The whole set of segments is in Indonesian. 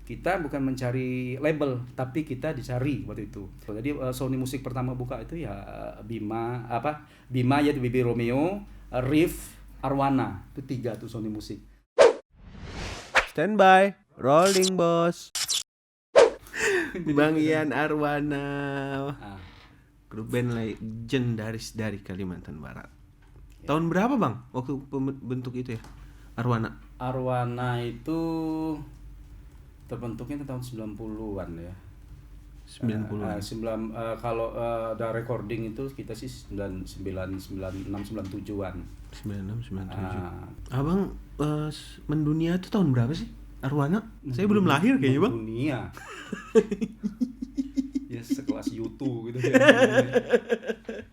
kita bukan mencari label tapi kita dicari waktu itu. Jadi Sony Music pertama buka itu ya Bima yaitu Baby Romeo, Riff, Arwana, itu 3 tuh Sony Music. Standby, rolling bos. Bang Ian Arwana, grup band legendaris dari Kalimantan Barat. Tahun berapa bang waktu bentuk itu ya, Arwana? Arwana itu terbentuknya tahun 90-an ya. 90-an. Kalau ada recording itu kita sih 96 97-an. 96 97. Abang mendunia itu tahun berapa sih? Arwana? Saya belum lahir kayaknya bang. Dunia. Ya sekelas YouTube gitu.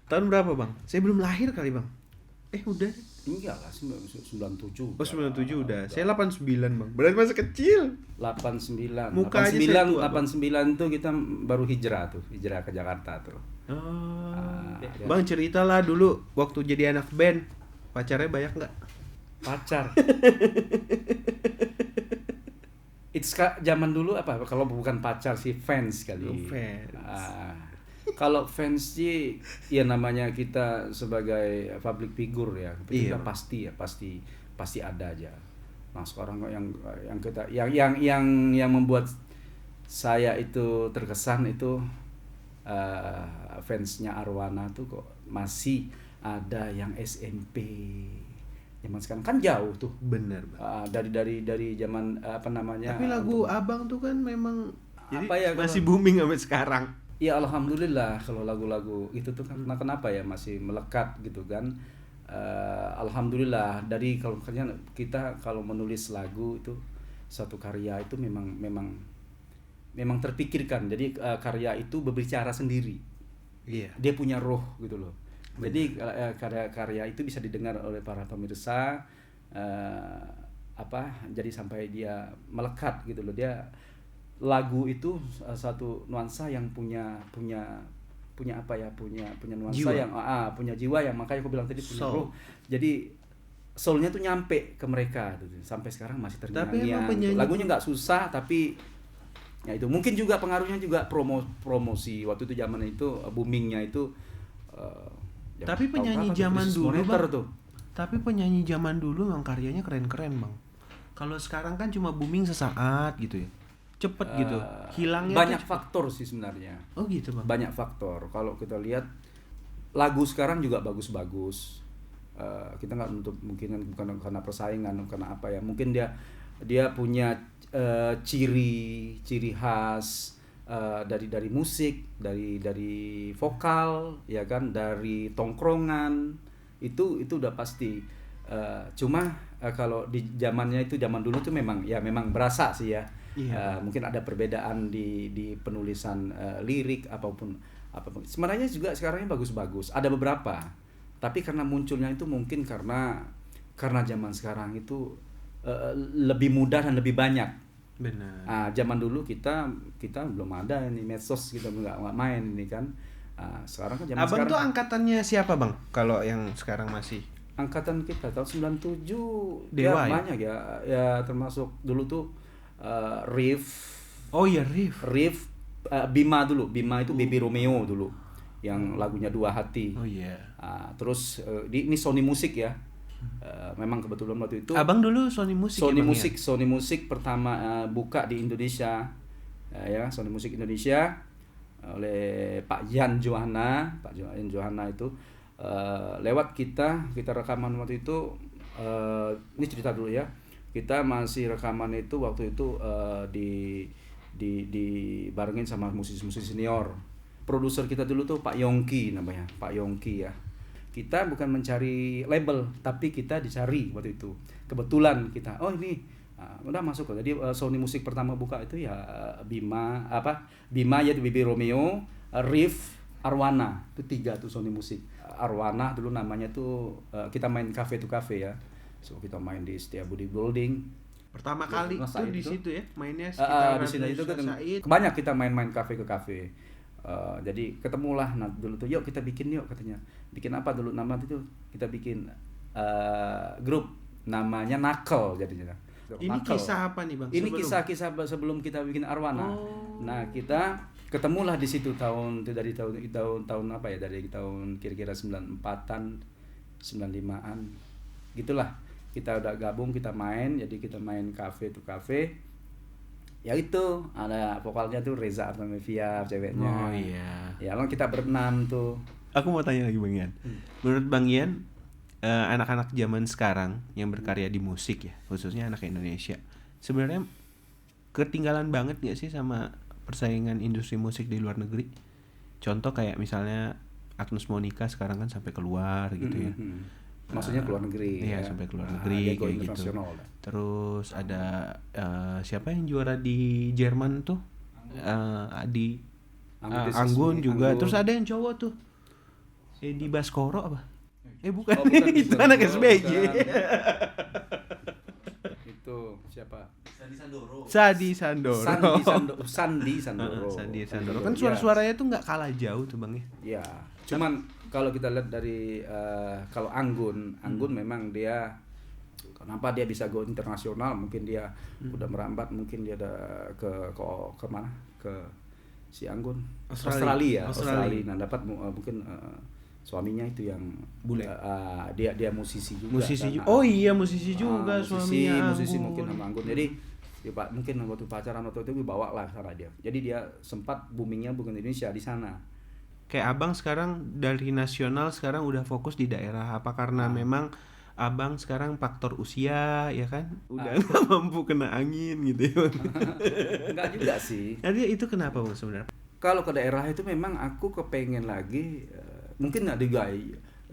Tahun berapa bang? Saya belum lahir kali bang. Udah. Enggak lah, 97. Oh 97 udah. Saya 89 bang. Berarti masih kecil. 89. Mukanya 89 tuh kita baru hijrah ke Jakarta tuh. Bang ceritalah dulu waktu jadi anak band, pacarnya banyak nggak? Pacar. Zaman dulu apa? Kalau bukan pacar sih fans kali. Fans. Kalau fans sih ya namanya kita sebagai public figure ya, kita pasti ada aja. Nah sekarang yang membuat saya itu terkesan itu fansnya Arwana tuh kok masih ada yang SMP. Zaman sekarang kan jauh tuh. Bener. Dari zaman apa namanya. Tapi lagu abang tuh kan memang masih kalau, booming sampai sekarang. Ya alhamdulillah kalau lagu-lagu itu tuh kan kenapa ya masih melekat gitu kan. Alhamdulillah dari kalau kita kalau menulis lagu itu satu karya itu memang terpikirkan. Jadi karya itu berbicara sendiri. Iya. Dia punya roh gitu loh. Jadi karya itu bisa didengar oleh para pemirsa jadi sampai dia melekat gitu loh. Dia lagu itu satu nuansa yang punya apa ya, punya nuansa jiwa. Yang punya jiwa yang makanya aku bilang tadi punya roh. Jadi soulnya tuh nyampe ke mereka gitu. Sampai sekarang masih terngiang-ngiang. Lagunya nggak susah tapi ya itu mungkin juga pengaruhnya juga promosi waktu itu zaman itu boomingnya itu. Tapi penyanyi zaman dulu bang, tapi penyanyi zaman dulu memang karyanya keren-keren bang. Kalau sekarang kan cuma booming sesaat gitu ya, cepet gitu, hilangnya. Banyak faktor sih sebenarnya. Oh gitu bang. Banyak faktor. Kalau kita lihat lagu sekarang juga bagus-bagus. Kita nggak menutup mungkin bukan karena persaingan, karena apa ya? Mungkin dia punya ciri khas. Dari musik, dari vokal, ya kan, dari tongkrongan itu udah pasti. Cuma kalau di zamannya itu zaman dulu tuh memang berasa sih ya. Iya. Mungkin ada perbedaan di penulisan lirik apapun. Sebenarnya juga sekarangnya bagus-bagus. Ada beberapa, tapi karena munculnya itu mungkin karena zaman sekarang itu lebih mudah dan lebih banyak. Benar. Zaman dulu kita belum ada ini medsos, kita nggak main ini kan. Sekarang kan zaman abang sekarang. Tuh angkatannya siapa bang? Kalau yang sekarang masih? Angkatan kita tahun 97 Dewa ya, banyak ya termasuk dulu tuh Riff. Oh iya Riff. Bima itu Baby Romeo dulu yang lagunya Dua Hati. Oh iya. Terus ini Sony Music ya. Memang kebetulan waktu itu abang dulu Sony Music pertama buka di Indonesia ya, Sony Music Indonesia oleh Pak Yan Johana itu lewat kita rekaman waktu itu. Ini cerita dulu ya, kita masih rekaman itu waktu itu di barengin sama musisi senior. Produser kita dulu tuh Pak Yongki namanya, Pak Yongki ya. Kita bukan mencari label tapi kita dicari waktu itu. Kebetulan kita ini udah masuk. Jadi Sony Music pertama buka itu ya Bima yaitu Baby Romeo, Riff, Arwana, itu 3 tuh Sony Music. Arwana dulu namanya tuh kita main cafe to cafe ya. So kita main di Setiabudi Building. Pertama kali tuh di situ ya mainnya di sini itu kan banyak kita main cafe ke cafe. Jadi ketemulah dulu tuh, yuk kita bikin yuk katanya. Bikin apa dulu nama itu? Kita bikin grup namanya Knuckle jadinya. Ini kisah apa nih Bang? Ini kisah-kisah sebelum kita bikin Arwana. Nah, kita ketemulah di situ tahun apa ya, dari tahun kira-kira 94-an 95-an gitulah. Kita udah gabung, kita main, jadi kita main kafe to kafe. Ya itu ada vokalnya tuh Reza Artamevia, ceweknya. Oh iya. Ya emang kita berenam tuh. Aku mau tanya lagi Bang Ian. Menurut Bang Ian, anak-anak zaman sekarang yang berkarya di musik ya, khususnya anak Indonesia, sebenarnya ketinggalan banget gak sih sama persaingan industri musik di luar negeri? Contoh kayak misalnya Agnes Monica sekarang kan sampai keluar gitu ya. Maksudnya keluar negeri. Iya, ya. sampai keluar negeri kayak gitu. Terus ada siapa yang juara di Jerman tuh? Anggun juga. Terus ada yang cowok tuh. Edi Baskoro apa? Bukan. bukan Itu anak SBY. Itu siapa? Sandi Sandoro. Sandi Sandoro. Kan suara-suaranya tuh nggak kalah jauh tuh Bang ya. Iya. Cuman kalau kita lihat dari kalau Anggun memang dia, kenapa dia bisa go internasional? Mungkin dia udah merambat, mungkin dia ada ke mana? Ke si Anggun Australia. Nah, dapat mungkin suaminya itu yang bule. Dia musisi juga. Oh iya, musisi juga suaminya. Musisi mungkin sama Anggun. Jadi dia mungkin waktu pacaran waktu itu dibawa lah sana dia. Jadi dia sempat boomingnya bukan di Indonesia, di sana. Kayak Abang sekarang dari nasional sekarang udah fokus di daerah, apa karena memang Abang sekarang faktor usia ya kan? Udah nggak mampu kena angin gitu ya. Enggak juga sih. Jadi itu kenapa Bang sebenarnya? Kalau ke daerah itu memang aku kepengen lagi, mungkin ada juga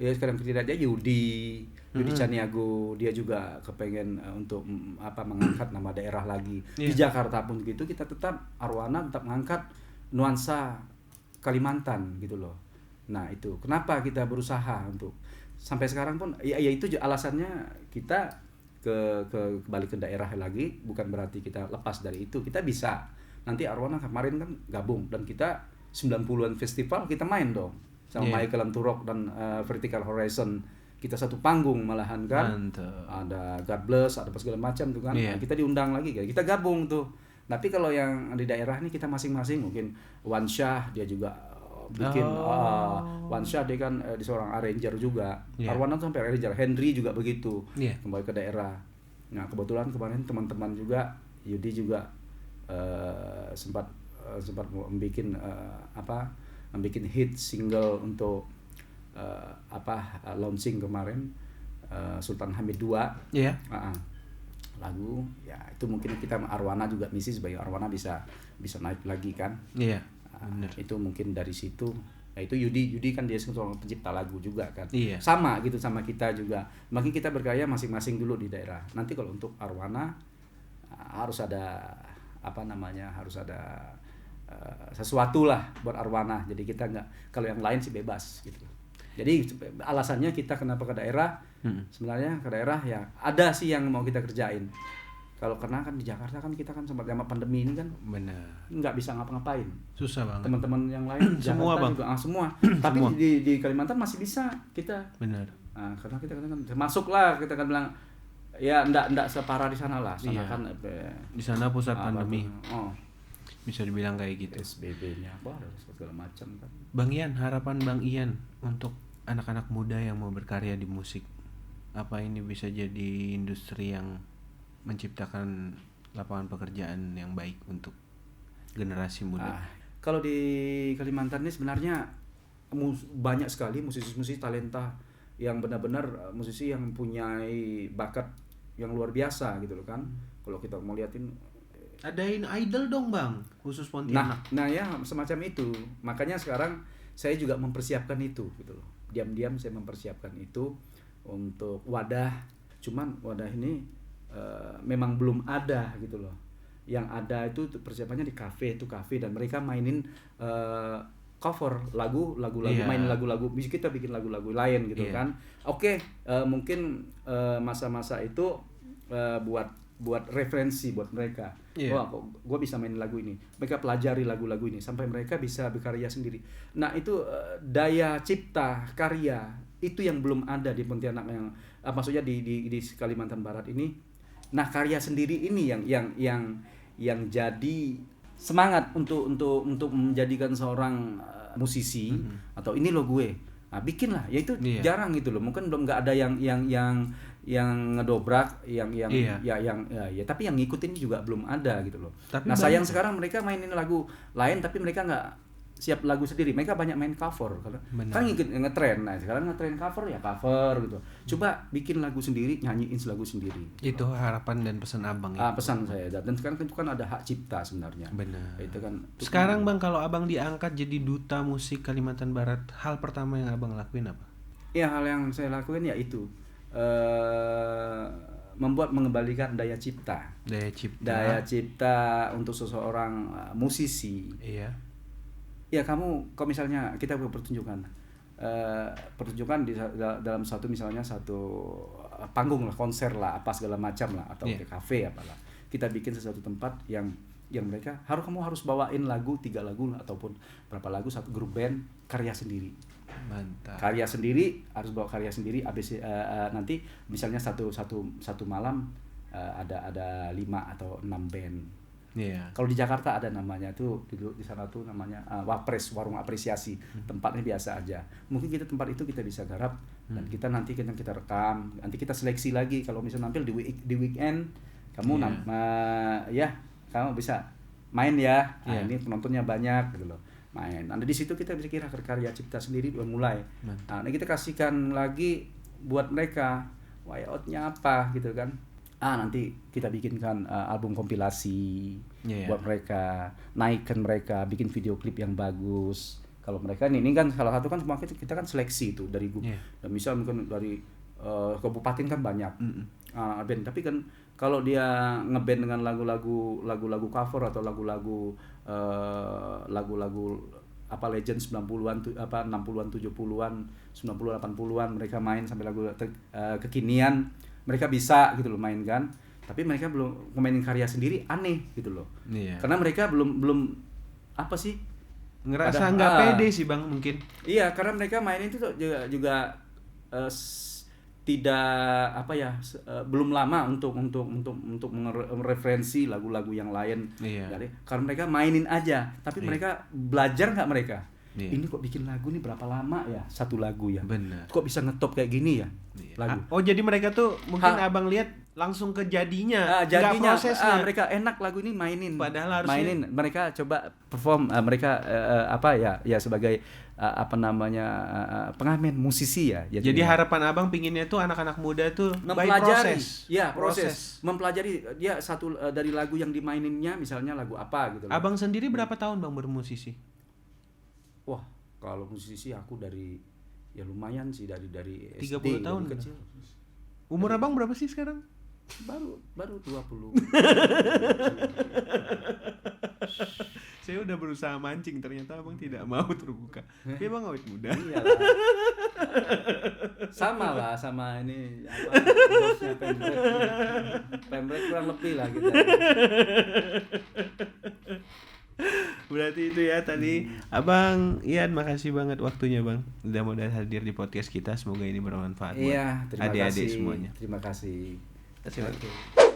ya sekarang tidak aja Yudi Caniago, dia juga kepengen untuk mengangkat nama daerah lagi. Di Jakarta pun gitu, kita tetap Arwana tetap mengangkat nuansa Kalimantan gitu loh. Nah itu kenapa kita berusaha untuk sampai sekarang pun ya itu alasannya kita kembali ke daerah lagi, bukan berarti kita lepas dari itu. Kita bisa nanti Arwana kemarin kan gabung dan kita 90-an festival kita main dong sama Michael Turok dan Vertical Horizon. Kita satu panggung malahan kan. Mantap. Ada God Bless, ada segala macam tuh kan. Nah, kita diundang lagi, kita gabung tuh. Tapi kalau yang di daerah ini kita masing-masing, mungkin Wansyah dia juga bikin Wansyah dia kan di seorang arranger juga. Arwana tuh sampai arranger, Henry juga begitu. Kembali ke daerah. Nah, kebetulan kemarin teman-teman juga Yudi juga sempat membikin hit single untuk launching kemarin Sultan Hamid II. Lagu ya itu mungkin kita Arwana juga misi sebagai Arwana bisa naik lagi kan. Itu mungkin dari situ. Ya itu Yudi kan dia seorang pencipta lagu juga kan. Sama gitu sama kita juga. Makin kita berkarya masing-masing dulu di daerah. Nanti kalau untuk Arwana harus ada harus ada sesuatu lah buat Arwana. Jadi kita nggak, kalau yang lain sih bebas gitu. Jadi alasannya kita kenapa ke daerah, sebenarnya ke daerah ya ada sih yang mau kita kerjain. Kalau karena kan di Jakarta kan kita kan sempat zaman pandemi ini kan nggak bisa ngapa-ngapain. Susah banget. Teman-teman yang lain semua Jakarta Bang. Juga, semua. Tapi di Kalimantan masih bisa kita. Benar. Nah, karena kita kan termasuk lah kita kan bilang ya enggak separah di sana lah. Sana kan di sana pusat pandemi. Bisa dibilang kayak gitu. SBB-nya segala macam kan. Bang Ian, harapan Bang Ian untuk anak-anak muda yang mau berkarya di musik, apa ini bisa jadi industri yang menciptakan lapangan pekerjaan yang baik untuk generasi muda? Kalau di Kalimantan ini sebenarnya banyak sekali musisi-musisi talenta yang benar-benar musisi yang punya bakat yang luar biasa gitu loh kan. Kalau kita mau liatin, adain idol dong Bang, khusus Pontianak. Nah ya semacam itu. Makanya sekarang saya juga mempersiapkan itu gitu loh. Diam-diam saya mempersiapkan itu untuk wadah. Cuman wadah ini memang belum ada gitu loh. Yang ada itu persiapannya di kafe dan mereka mainin cover lagu-lagu, main lagu-lagu, kita bikin lagu-lagu lain gitu kan. Mungkin masa-masa itu buat referensi buat mereka. Wah, gue bisa main lagu ini. Mereka pelajari lagu-lagu ini sampai mereka bisa berkarya sendiri. Nah itu daya cipta karya itu yang belum ada di Pontianak, yang maksudnya di Kalimantan Barat ini. Nah, karya sendiri ini yang jadi semangat untuk menjadikan seorang musisi atau ini lo gue. Nah, bikin lah. Ya itu jarang gitu loh. Mungkin belum nggak ada yang ngedobrak ya tapi yang ngikutin juga belum ada gitu loh. Tapi nah, sayang sekarang mereka mainin lagu lain tapi mereka nggak siap lagu sendiri, mereka banyak main cover karena kan ngetren. Nah sekarang ngetren cover ya cover gitu. Coba bikin lagu sendiri, nyanyiin lagu sendiri. Itu harapan dan pesan abang. Pesan saya. Dan sekarang itu kan ada hak cipta sebenarnya. Benar. Itu kan. Sekarang bang, kalau abang diangkat jadi duta musik Kalimantan Barat, hal pertama yang abang lakuin apa? Ya hal yang saya lakuin ya itu mengembalikan daya cipta. Daya cipta untuk seseorang musisi. Iya. Ya kamu, kalau misalnya kita pertunjukan di dalam satu panggung lah, konser lah, apa segala macam lah, atau di kafe apalah, kita bikin sesuatu tempat yang mereka kamu harus bawain lagu 3 lagu ataupun berapa lagu, satu grup band karya sendiri. Mantap. Karya sendiri, harus bawa karya sendiri. Nanti misalnya satu malam ada 5 atau 6 band. Yeah. Kalau di Jakarta ada namanya tuh di sana tuh namanya Wapres, warung apresiasi. Tempatnya biasa aja. Mungkin tempat itu kita bisa garap dan kita rekam, nanti kita seleksi lagi. Kalau misalnya nampil di weekend, kamu kamu bisa main ya. Nah, ini penontonnya banyak gitu loh. Main. Nah, di situ kita bisa kira karya cipta sendiri mulai. Nah, kita kasihkan lagi buat mereka layoutnya apa gitu kan. Nanti kita bikinkan album kompilasi buat mereka, naikkan mereka, bikin video klip yang bagus. Kalau mereka ini kan salah satu kan semua kita kan seleksi itu dari dan misal mungkin dari kabupaten kan banyak band, tapi kan kalau dia ngeband dengan lagu-lagu cover atau lagu-lagu apa legend 90-an 60-an 70-an 90-an 80-an mereka main sampai lagu kekinian. Mereka bisa gitu loh main kan, tapi mereka belum mainin karya sendiri, aneh gitu loh. Karena mereka belum apa sih, ngerasa nggak pede sih bang mungkin. Iya, karena mereka mainin itu juga tidak belum lama untuk mereferensi lagu-lagu yang lain. Jadi karena mereka mainin aja, tapi mereka belajar nggak mereka? Ini kok bikin lagu nih berapa lama ya satu lagu ya? Bener. Kok bisa ngetop kayak gini ya lagu? Oh jadi mereka tuh mungkin abang lihat langsung ke jadinya, jadinya prosesnya. Mereka enak lagu ini mainin. Padahal harusnya mainin. Mereka coba perform, mereka sebagai pengamen musisi ya. Jadi harapan abang pinginnya tuh anak-anak muda tuh mempelajari, proses mempelajari dia satu dari lagu yang dimaininnya, misalnya lagu apa gitu. Abang sendiri berapa tahun bang bermusisi? Wah, kalau musisi aku ya lumayan sih dari 30 SD, tahun dari kecil. Umur abang berapa sih sekarang? Baru 20. Saya udah berusaha mancing, ternyata abang tidak mau terbuka. Tapi abang awet muda. Iyalah. Sama ini bosnya Pemret kurang lebih lah gitu. Berarti itu ya tadi Abang Ian, makasih banget waktunya bang, udah mau hadir di podcast kita. Semoga ini bermanfaat buat adik-adik semuanya. Terima kasih. Terima kasih.